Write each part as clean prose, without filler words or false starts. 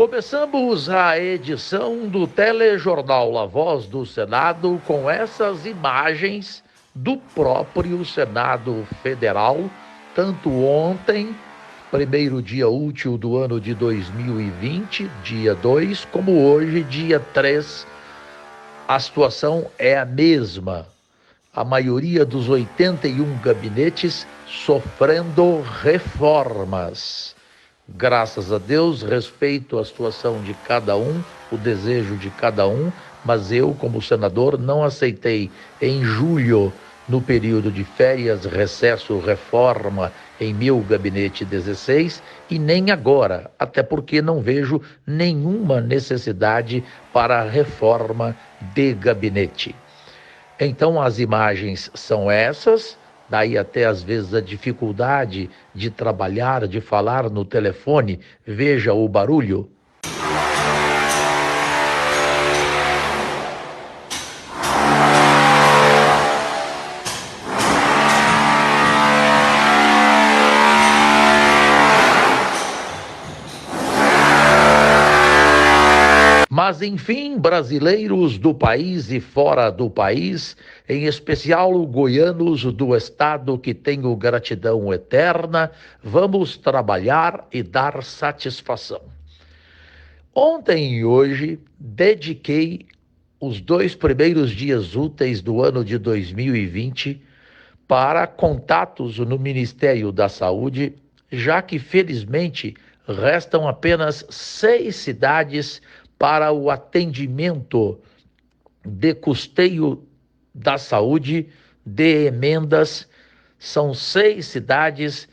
Começamos a edição do telejornal A Voz do Senado com essas imagens do próprio Senado Federal, tanto ontem, primeiro dia útil do ano de 2020, dia 2, como hoje, dia 3. A situação é a mesma. A maioria dos 81 gabinetes sofrendo reformas. Graças a Deus, respeito a situação de cada um, o desejo de cada um, mas eu, como senador, não aceitei em julho, no período de férias, recesso, reforma em meu gabinete 16, e nem agora, até porque não vejo nenhuma necessidade para reforma de gabinete. Então, as imagens são essas. Daí até às vezes a dificuldade de trabalhar, de falar no telefone. Veja o barulho. Mas, enfim, brasileiros do país e fora do país, em especial goianos do estado que tenho gratidão eterna, vamos trabalhar e dar satisfação. Ontem e hoje, dediquei os 2 primeiros dias úteis do ano de 2020 para contatos no Ministério da Saúde, já que, felizmente, restam apenas 6 cidades para o atendimento de custeio da saúde, de emendas. São 6 cidades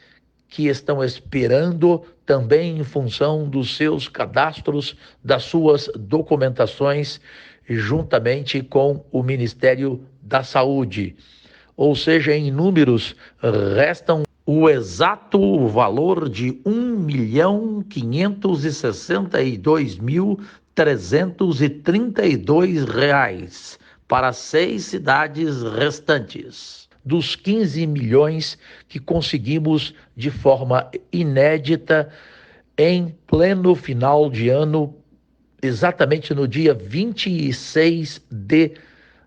que estão esperando, também em função dos seus cadastros, das suas documentações, juntamente com o Ministério da Saúde. Ou seja, em números, restam o exato valor de R$ 1.562.332 para 6 cidades restantes, dos 15 milhões que conseguimos de forma inédita em pleno final de ano, exatamente no dia 26 de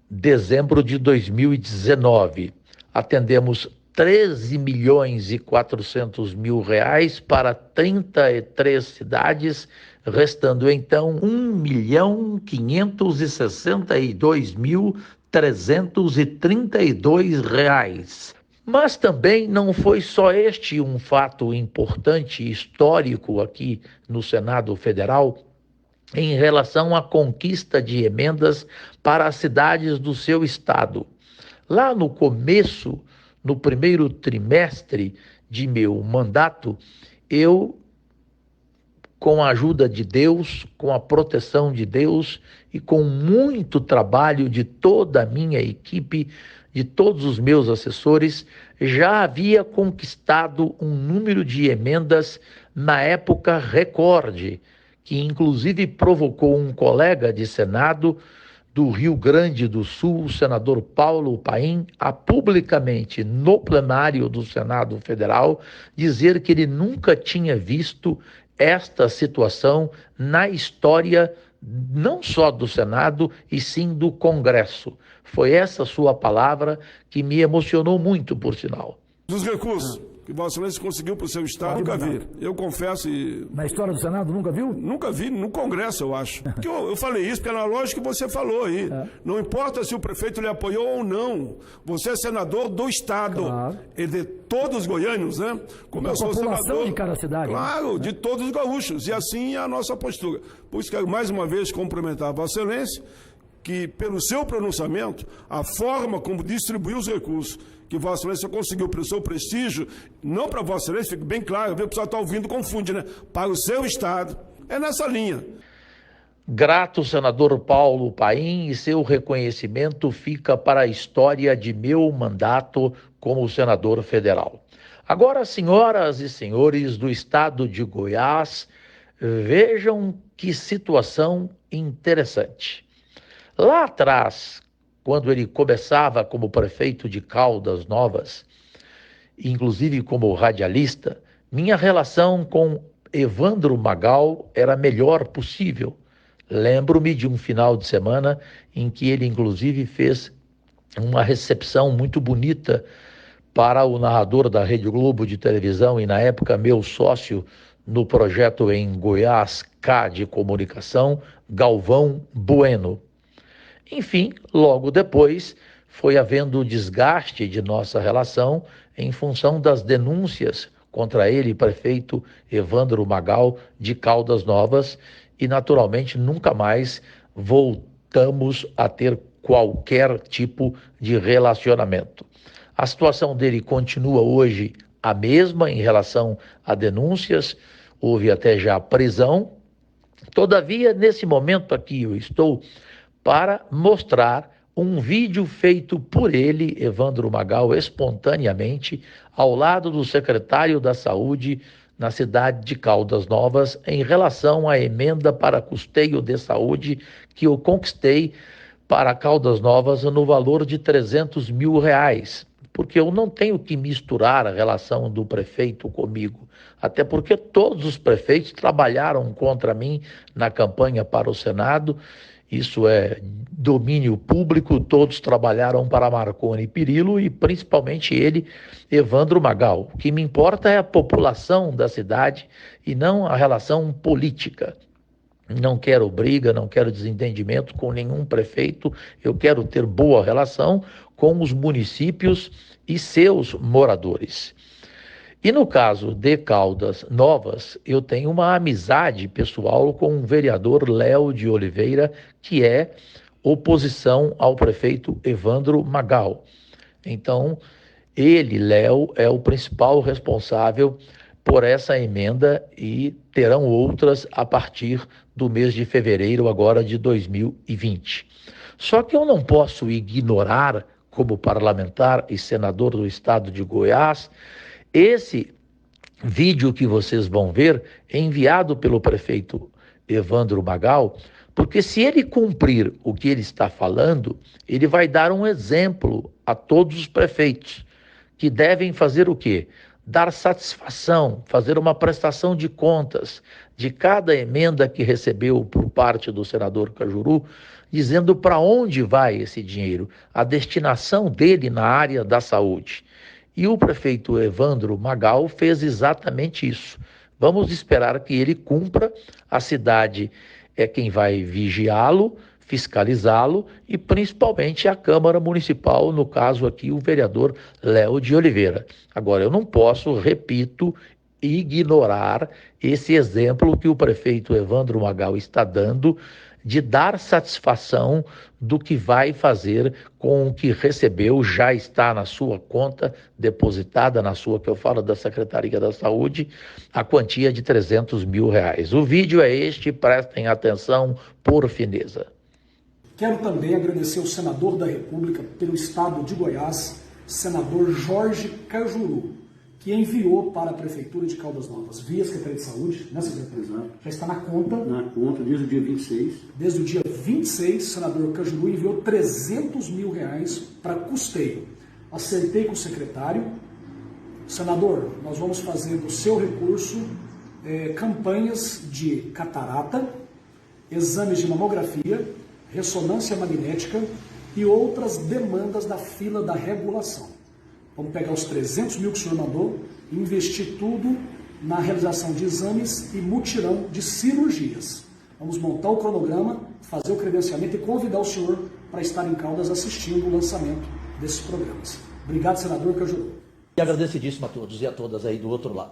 dezembro de 2019. Atendemos 13 milhões e 400 mil reais para 33 cidades, restando então R$ 1.562.332. Mas também não foi só este um fato importante, histórico aqui no Senado Federal, em relação à conquista de emendas para as cidades do seu estado. Lá no começo, no primeiro trimestre de meu mandato, eu, com a ajuda de Deus, com a proteção de Deus e com muito trabalho de toda a minha equipe, de todos os meus assessores, já havia conquistado um número de emendas na época recorde, que inclusive provocou um colega de Senado do Rio Grande do Sul, o senador Paulo Paim, a publicamente no plenário do Senado Federal dizer que ele nunca tinha visto esta situação na história não só do Senado, e sim do Congresso. Foi essa sua palavra que me emocionou muito, por sinal. Dos recursos que Vossa Excelência conseguiu para o seu Estado, nunca vi. Eu confesso e... Na história do Senado, nunca viu? Nunca vi, no Congresso, eu acho. Porque eu falei isso pela lógica que você falou aí. Não importa se o prefeito lhe apoiou ou não. Você é senador do Estado. Claro. E de todos os goianos, né? Como eu sou senador de cada cidade. Claro, de todos os gaúchos. E assim é a nossa postura. Por isso quero mais uma vez cumprimentar a Vossa Excelência, que pelo seu pronunciamento, a forma como distribuiu os recursos que Vossa Excelência conseguiu para o seu prestígio, não para Vossa Excelência, fique bem claro, o pessoal está ouvindo, confunde, né? Para o seu Estado, é nessa linha. Grato, senador Paulo Paim, e seu reconhecimento fica para a história de meu mandato como senador federal. Agora, senhoras e senhores do estado de Goiás, vejam que situação interessante. Lá atrás, quando ele começava como prefeito de Caldas Novas, inclusive como radialista, minha relação com Evandro Magal era a melhor possível. Lembro-me de um final de semana em que ele, inclusive, fez uma recepção muito bonita para o narrador da Rede Globo de televisão e, na época, meu sócio no projeto em Goiás, K de Comunicação, Galvão Bueno. Enfim, logo depois, foi havendo desgaste de nossa relação em função das denúncias contra ele, prefeito Evandro Magal, de Caldas Novas, e, naturalmente, nunca mais voltamos a ter qualquer tipo de relacionamento. A situação dele continua hoje a mesma em relação a denúncias, houve até já prisão. Todavia, nesse momento aqui, eu estou para mostrar um vídeo feito por ele, Evandro Magal, espontaneamente, ao lado do secretário da Saúde na cidade de Caldas Novas, em relação à emenda para custeio de saúde que eu conquistei para Caldas Novas no valor de R$300 mil, porque eu não tenho que misturar a relação do prefeito comigo, até porque todos os prefeitos trabalharam contra mim na campanha para o Senado. Isso é domínio público, todos trabalharam para Marconi Perillo e principalmente ele, Evandro Magal. O que me importa é a população da cidade e não a relação política. Não quero briga, não quero desentendimento com nenhum prefeito, eu quero ter boa relação com os municípios e seus moradores. E no caso de Caldas Novas, eu tenho uma amizade pessoal com o vereador Léo de Oliveira, que é oposição ao prefeito Evandro Magal. Então, ele, Léo, é o principal responsável por essa emenda e terão outras a partir do mês de fevereiro agora de 2020. Só que eu não posso ignorar, como parlamentar e senador do estado de Goiás, esse vídeo que vocês vão ver é enviado pelo prefeito Evandro Magal, porque se ele cumprir o que ele está falando, ele vai dar um exemplo a todos os prefeitos, que devem fazer o quê? Dar satisfação, fazer uma prestação de contas de cada emenda que recebeu por parte do senador Cajuru, dizendo para onde vai esse dinheiro, a destinação dele na área da saúde. E o prefeito Evandro Magal fez exatamente isso. Vamos esperar que ele cumpra, a cidade é quem vai vigiá-lo, fiscalizá-lo e principalmente a Câmara Municipal, no caso aqui o vereador Léo de Oliveira. Agora, eu não posso, repito, ignorar esse exemplo que o prefeito Evandro Magal está dando de dar satisfação do que vai fazer com o que recebeu, já está na sua conta, depositada na sua, que eu falo da Secretaria da Saúde, a quantia de R$300 mil. O vídeo é este, prestem atenção, por fineza. Quero também agradecer ao senador da República pelo estado de Goiás, senador Jorge Cajuru, que enviou para a Prefeitura de Caldas Novas, via Secretaria de Saúde, né, secretário? Já está na conta. Na conta, desde o dia 26. Desde o dia 26, o senador Cajuru enviou R$300 mil para custeio. Acertei com o secretário. Senador, nós vamos fazer do seu recurso campanhas de catarata, exames de mamografia, ressonância magnética e outras demandas da fila da regulação. Vamos pegar os R$300 mil que o senhor mandou e investir tudo na realização de exames e mutirão de cirurgias. Vamos montar o cronograma, fazer o credenciamento e convidar o senhor para estar em Caldas assistindo o lançamento desses programas. Obrigado, senador Cajuru. E agradecidíssimo a todos e a todas aí do outro lado.